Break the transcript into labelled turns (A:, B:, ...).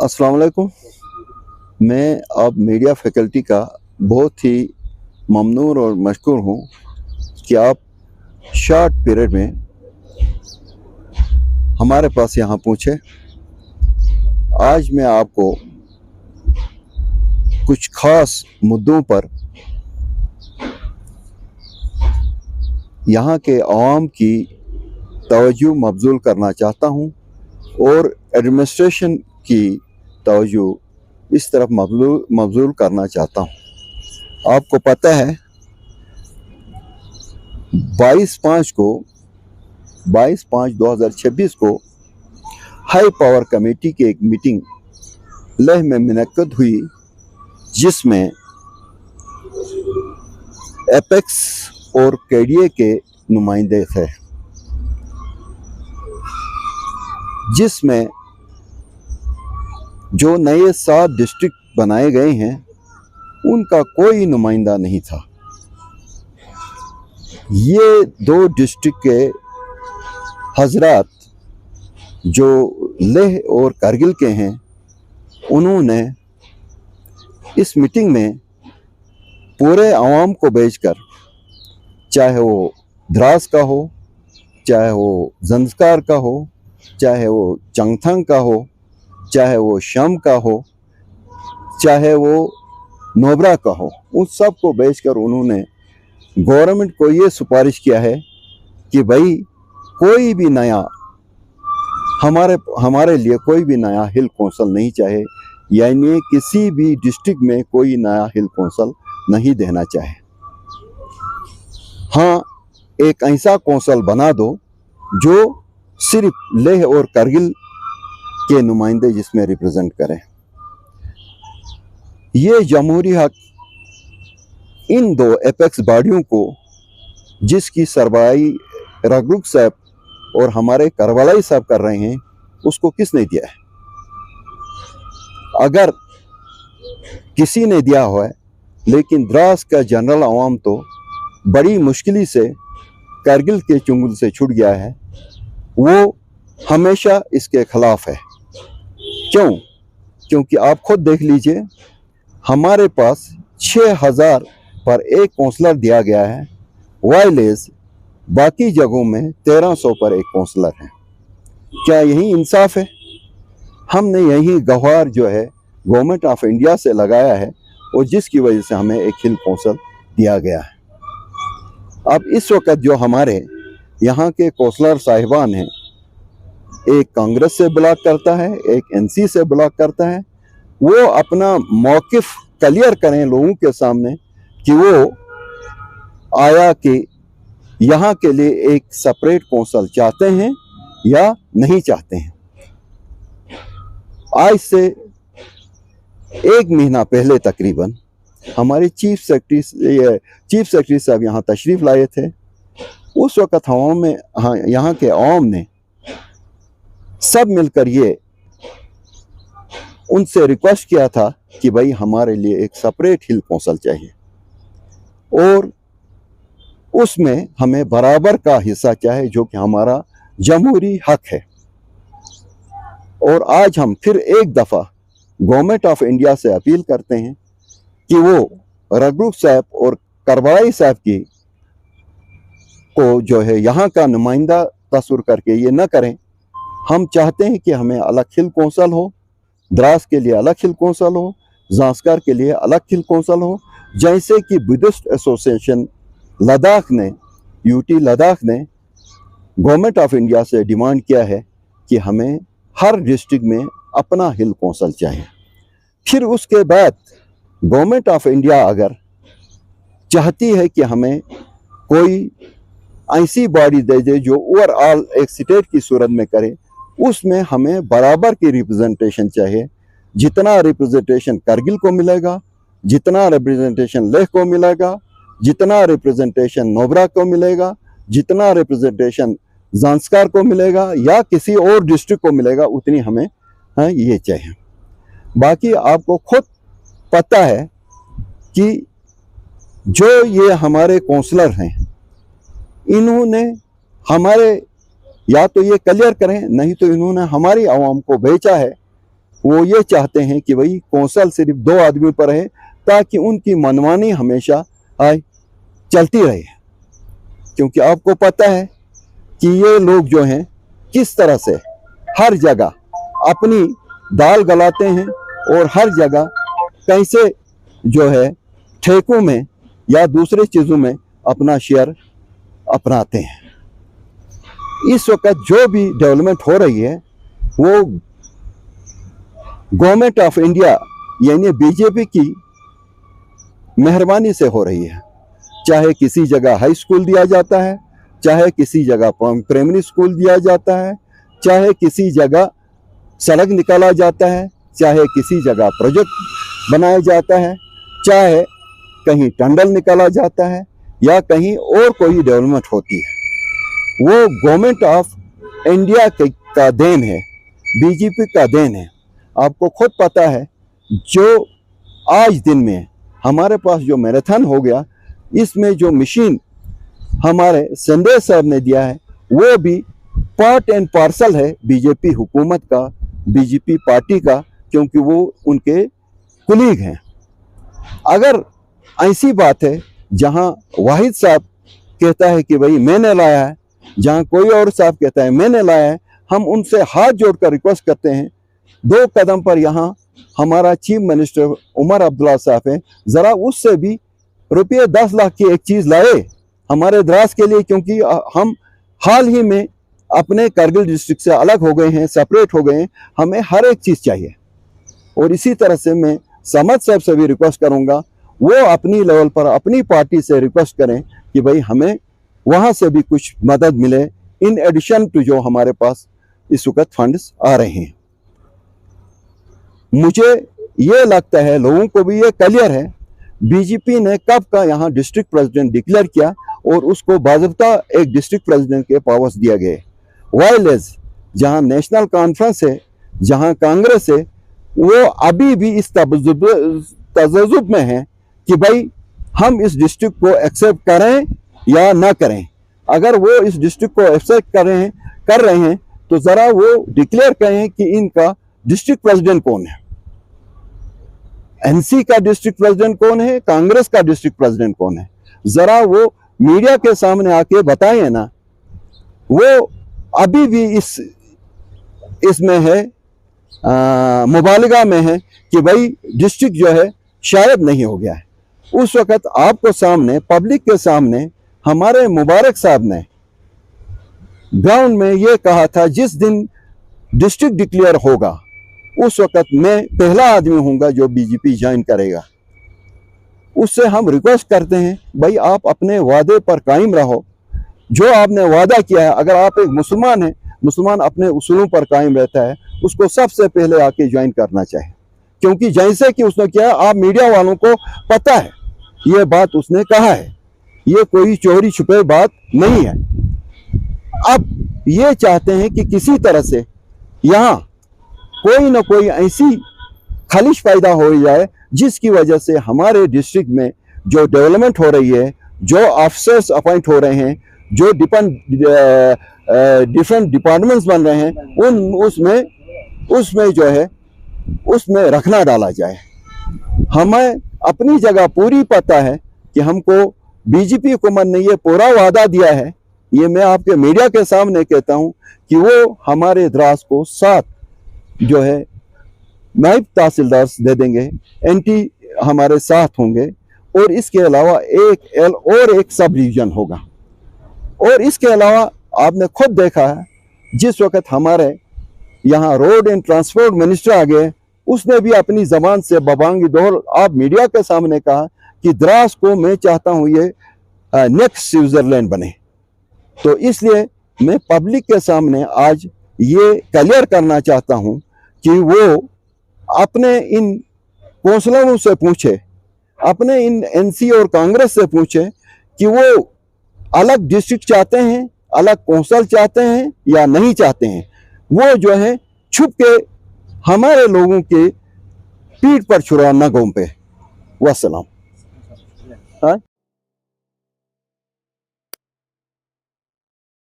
A: अस्सलाम वालेकुम। मैं अब मीडिया फैकल्टी का बहुत ही ममनून और मशकूर हूँ कि आप शॉर्ट पीरियड में हमारे पास यहाँ पहुँचे। आज मैं आपको कुछ ख़ास मुद्दों पर यहाँ के अवाम की तवज्जो मबज़ूल करना चाहता हूँ और एडमिनिस्ट्रेशन की तवज्जो इस तरफ मबज़ूल करना चाहता हूँ। आपको पता है 22/5/2026 को हाई पावर कमेटी की एक मीटिंग लेह में मुनक्कद हुई, जिसमें एपेक्स और केडीए के नुमाइंदे थे, जिसमें जो नए 7 डिस्ट्रिक्ट बनाए गए हैं उनका कोई नुमाइंदा नहीं था। ये 2 डिस्ट्रिक्ट के हजरात जो लेह और कारगिल के हैं, उन्होंने इस मीटिंग में पूरे अवाम को भेजकर, चाहे वो द्रास का हो, चाहे वो जंस्कार का हो, चाहे वो चंगथंग का हो, चाहे वो शम का हो, चाहे वो नोबरा का हो, उन सब को भेजकर उन्होंने गवर्नमेंट को ये सिफारिश किया है कि भाई कोई भी नया हमारे लिए कोई भी नया हिल कौंसल नहीं चाहे, यानी किसी भी डिस्ट्रिक्ट में कोई नया हिल कौंसल नहीं देना चाहे। हाँ, एक ऐसा कौंसल बना दो जो सिर्फ लेह और कारगिल के नुमाइंदे जिसमें रिप्रेजेंट करें। ये जमहूरी हक इन 2 एपेक्स बॉडियों को, जिसकी सरबराही रगरुक साहब और हमारे करबलाई साहब कर रहे हैं, उसको किसने दिया है? अगर किसी ने दिया हुआ है, लेकिन द्रास का जनरल अवाम तो बड़ी मुश्किल से कारगिल के चुंगल से छूट गया है। वो हमेशा इसके खिलाफ है। क्यों? क्योंकि आप खुद देख लीजिए, हमारे पास 6000 पर एक काउंसलर दिया गया है, वाइलेस बाकी जगहों में 1300 पर एक काउंसलर है। क्या यही इंसाफ है? हमने यही गवार जो है गवर्नमेंट ऑफ इंडिया से लगाया है, और जिसकी वजह से हमें एक हिल काउंसिल दिया गया है। अब इस वक्त जो हमारे यहाँ के काउंसलर साहिबान हैं, एक कांग्रेस से ब्लॉक करता है, एक एनसी से ब्लॉक करता है। वो अपना मौकिफ क्लियर करें लोगों के सामने कि वो आया कि यहाँ के लिए एक सेपरेट काउंसिल चाहते हैं या नहीं चाहते हैं। आज से 1 महीना पहले तकरीबन हमारे चीफ सेक्रेटरी साहब यहाँ तशरीफ लाए थे। उस वक़्त यहाँ के अवाम ने सब मिलकर ये उनसे रिक्वेस्ट किया था कि भाई हमारे लिए एक सेपरेट हिल काउंसिल चाहिए, और उसमें हमें बराबर का हिस्सा चाहिए, जो कि हमारा जमहूरी हक है। और आज हम फिर एक दफ़ा गवर्नमेंट ऑफ इंडिया से अपील करते हैं कि वो रगरुक साहब और करबलाई साहब की को जो है यहाँ का नुमाइंदा तस्वुर करके ये न करें। हम चाहते हैं कि हमें अलग हिल कौंसल हो, द्रास के लिए अलग हिल कौंसल हो, जांस्कार के लिए अलग हिल कौंसल हो, जैसे कि बुद्धिस्ट एसोसिएशन लद्दाख ने, यूटी लद्दाख ने गवर्नमेंट ऑफ इंडिया से डिमांड किया है कि हमें हर डिस्ट्रिक्ट में अपना हिल कौंसल चाहिए। फिर उसके बाद गवर्नमेंट ऑफ इंडिया अगर चाहती है कि हमें कोई ऐसी बॉडी दे दे जो ओवरऑल एक स्टेट की सूरत में करे, उसमें हमें बराबर की रिप्रेजेंटेशन चाहिए। जितना रिप्रेजेंटेशन कारगिल को मिलेगा, जितना रिप्रेजेंटेशन लेह को मिलेगा, जितना रिप्रेजेंटेशन नोबरा को मिलेगा, जितना रिप्रेजेंटेशन जांस्कार को मिलेगा या किसी और डिस्ट्रिक्ट को मिलेगा, उतनी हमें ये चाहिए। बाकी आपको खुद पता है कि जो ये हमारे काउंसलर हैं, इन्होंने हमारे, या तो ये क्लियर करें, नहीं तो इन्होंने हमारी आवाम को भेजा है वो ये चाहते हैं कि भाई कौंसल सिर्फ 2 आदमी पर है ताकि उनकी मनमानी हमेशा चलती रहे। क्योंकि आपको पता है कि ये लोग जो हैं किस तरह से हर जगह अपनी दाल गलाते हैं और हर जगह कैसे जो है ठेकों में या दूसरे चीज़ों में अपना शेयर अपनाते हैं। इस वक्त जो भी डेवलपमेंट हो रही है वो गवर्नमेंट ऑफ इंडिया यानी बीजेपी की मेहरबानी से हो रही है। चाहे किसी जगह हाई स्कूल दिया जाता है, चाहे किसी जगह प्राइमरी स्कूल दिया जाता है, चाहे किसी जगह सड़क निकाला जाता है, चाहे किसी जगह प्रोजेक्ट बनाया जाता है, चाहे कहीं टंडल निकाला जाता है या कहीं और कोई डेवलपमेंट होती है, वो गवर्नमेंट ऑफ इंडिया का देन है, बीजेपी का देन है। आपको खुद पता है जो आज दिन में हमारे पास जो मैराथन हो गया, इसमें जो मशीन हमारे संदेश साहब ने दिया है वो भी पार्ट एंड पार्सल है बीजेपी हुकूमत का, बीजेपी पार्टी का, क्योंकि वो उनके कुलीग हैं। अगर ऐसी बात है जहां वाहिद साहब कहता है कि भाई मैंने लाया है, जहां कोई और साहब कहता है मैंने लाया है, हम उनसे हाथ जोड़कर रिक्वेस्ट करते हैं 2 कदम पर यहाँ हमारा चीफ मिनिस्टर उमर अब्दुल्ला साहब है, ज़रा उससे भी रुपये 10 लाख की एक चीज़ लाए हमारे द्रास के लिए, क्योंकि हम हाल ही में अपने कारगिल डिस्ट्रिक्ट से अलग हो गए हैं, सेपरेट हो गए हैं, हमें हर एक चीज़ चाहिए। और इसी तरह से मैं समद साहब से भी रिक्वेस्ट करूँगा वो अपनी लेवल पर अपनी पार्टी से रिक्वेस्ट करें कि भाई हमें वहाँ से भी कुछ मदद मिले इन एडिशन टू जो हमारे पास इस वक्त फंड्स आ रहे हैं। मुझे ये लगता है लोगों को भी ये क्लियर है बीजेपी ने कब का यहाँ डिस्ट्रिक्ट प्रेसिडेंट डिक्लेयर किया और उसको बाज़ाब्ता एक डिस्ट्रिक्ट प्रेसिडेंट के पावर्स दिया गए, वाइलेज जहाँ नेशनल कॉन्फ्रेंस है, जहाँ कांग्रेस है, वो अभी भी इस तजजुब में है कि भाई हम इस डिस्ट्रिक्ट को एक्सेप्ट करें या ना करें। अगर वो इस डिस्ट्रिक्ट को एक्सेप्ट कर रहे हैं तो ज़रा वो डिक्लेयर करें कि इनका डिस्ट्रिक्ट प्रेसिडेंट कौन है, एनसी का डिस्ट्रिक्ट प्रेसिडेंट कौन है, कांग्रेस का डिस्ट्रिक्ट प्रेसिडेंट कौन है, जरा वो मीडिया के सामने आके बताएं ना। वो अभी भी इसमें है मुबालगा में है कि भाई डिस्ट्रिक्ट जो है शायद नहीं हो गया है। उस वक्त आपको सामने पब्लिक के सामने हमारे मुबारक साहब ने ग्राउंड में ये कहा था जिस दिन डिस्ट्रिक्ट डिक्लेयर होगा उस वक्त मैं पहला आदमी हूँगा जो बीजेपी ज्वाइन करेगा। उससे हम रिक्वेस्ट करते हैं भाई आप अपने वादे पर कायम रहो, जो आपने वादा किया है। अगर आप एक मुसलमान हैं, मुसलमान अपने उसूलों पर कायम रहता है, उसको सबसे पहले आके ज्वाइन करना चाहिए, क्योंकि जैसे कि उसने किया आप मीडिया वालों को पता है ये बात उसने कहा है, ये कोई चोरी छुपे बात नहीं है। अब ये चाहते हैं कि किसी तरह से यहाँ कोई ना कोई ऐसी खलिश पैदा हो जाए जिसकी वजह से हमारे डिस्ट्रिक्ट में जो डेवलपमेंट हो रही है, जो ऑफिसर्स अपॉइंट हो रहे हैं, जो डिफरेंट डिपार्टमेंट्स बन रहे हैं, उसमें जो है उसमें रखना डाला जाए। हमें अपनी जगह पूरी पता है कि हमको बीजेपी हुकूमत ने ये पूरा वादा दिया है, ये मैं आपके मीडिया के सामने कहता हूँ कि वो हमारे द्रास को 7 जो है नायब तहसीलदार दे देंगे, एंटी हमारे साथ होंगे, और इसके अलावा एक एल और एक सब डिवीजन होगा। और इसके अलावा आपने खुद देखा है जिस वक्त हमारे यहाँ रोड एंड ट्रांसपोर्ट मिनिस्टर आ गए, उसने भी अपनी जबान से बबांगी दौर आप मीडिया के सामने कहा कि द्रास को मैं चाहता हूँ ये नेक्स्ट स्विट्जरलैंड बने। तो इसलिए मैं पब्लिक के सामने आज ये क्लियर करना चाहता हूँ कि वो अपने इन कौंसलरों से पूछे, अपने इन एनसी और कांग्रेस से पूछे कि वो अलग डिस्ट्रिक्ट चाहते हैं, अलग कौंसल चाहते हैं या नहीं चाहते हैं। वो जो है छुप के हमारे लोगों के पीठ पर छुरा न घूम पे। वस्सलाम। हाँ।